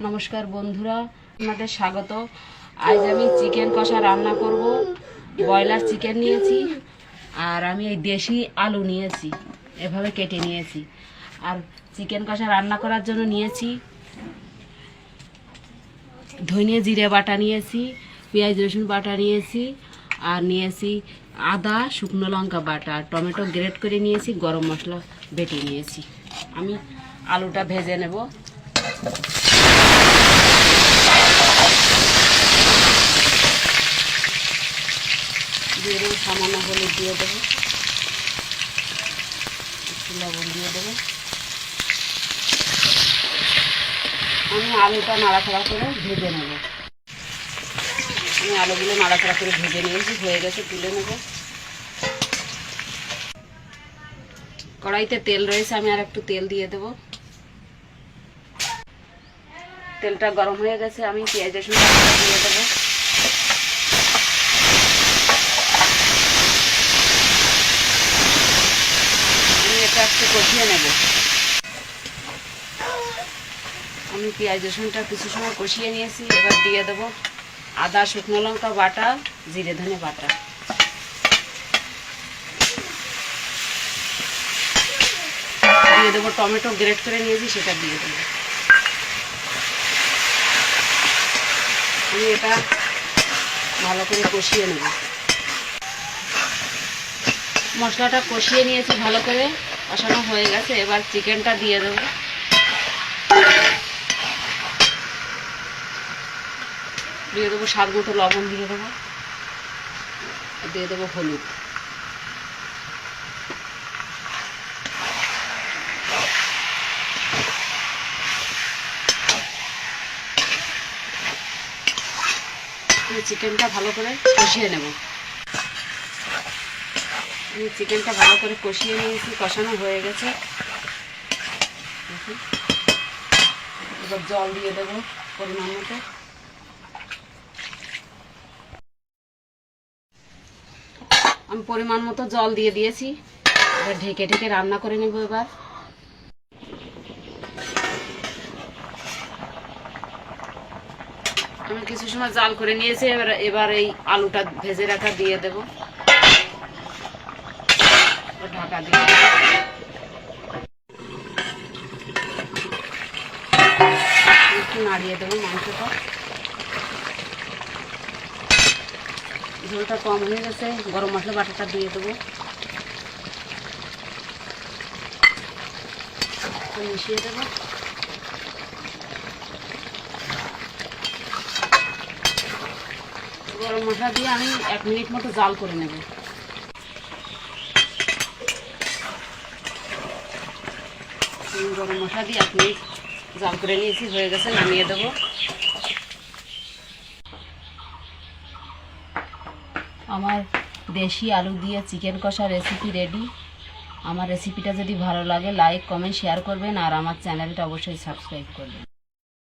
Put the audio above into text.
নমস্কার বন্ধুরা, আপনাদের স্বাগত। আজ আমি চিকেন কষা রান্না করব। ব্রয়লার চিকেন নিয়েছি আর আমি এই দেশি আলু নিয়েছি, এভাবে কেটে নিয়েছি। আর চিকেন কষা রান্না করার জন্য নিয়েছি ধনে জিরে বাটা নিয়েছি, পেঁয়াজ রসুন বাটা নিয়েছি, আর নিয়েছি আদা শুকনো লঙ্কা বাটা, আর টমেটো গ্রেট করে নিয়েছি, গরম মশলা বেটে নিয়েছি। আমি আলুটা ভেজে নেব। দিয়ে দেবো সামান্য হলুদ দিয়ে দেবো, একটু লবণ দিয়ে দেবো। আমি আলুটা নাড়াচাড়া করে ভেজে নেব। আমি আলুগুলো নাড়াচাড়া করে ভেজে নিয়েছি, হয়ে গেছে, তুলে নেব। কড়াইতে তেল রয়েছে, আমি আর একটু তেল দিয়ে দেব। তেলটা গরম হয়ে গেছে, আমি পেঁয়াজ রসুন দিয়ে দেবো। আমি এটা একটু কষিয়ে নেব। আমি পেঁয়াজ রসুনটা কিছু সময় কষিয়ে নিয়েছি, এবার দিয়ে দেবো আদা শুকনো লঙ্কা বাটা, জিরে ধনে বাটা। দিয়ে দেবো টমেটো গ্রেট করে নিয়েছি, সেটা দিয়ে দেবো। আমি এটা ভালো করে কষিয়ে নেব। মশলাটা কষিয়ে নিয়েছি, ভালো করে কষানো হয়ে গেছে। এবার চিকেনটা দিয়ে দেবো। দিয়ে দেবো স্বাদ মতো লবণ দিয়ে দেবো, দিয়ে দেবো হলুদ। চিকেনটা ভালো করে কষিয়ে নেব। আমি চিকেনটা ভালো করে কষিয়ে নিয়েছি, কষানো হয়ে গেছে। এবার জল দিয়ে দেবো পরিমাণ মতো। আমি পরিমাণ মতো জল দিয়ে দিয়েছি, এবার ঢেকে ঢেকে রান্না করে নেব। এবার আমি কিছু সময় জাল করে নিয়েছি, এবার এই আলুটা ভেজে রাখা দিয়ে দেব, ঢাকা দিয়ে একটু নাড়িয়ে দেবো। মাংসটা ঝোলটা কম হয়ে গেছে, গরম মশলা বাটাটা দিয়ে দেবো, মিশিয়ে দেবো। গরম মশলা দিয়ে আমি 1 মিনিট মতো জাল করে নেব। গরম মশলা দিয়ে 1 মিনিট জাল করে নিয়েছি, হয়ে গেছে, নামিয়ে দেবো। আমার দেশি আলু দিয়ে চিকেন কষা রেসিপি রেডি। আমার রেসিপিটা যদি ভালো লাগে লাইক কমেন্ট শেয়ার করবেন, আর আমার চ্যানেলটা অবশ্যই সাবস্ক্রাইব করবেন।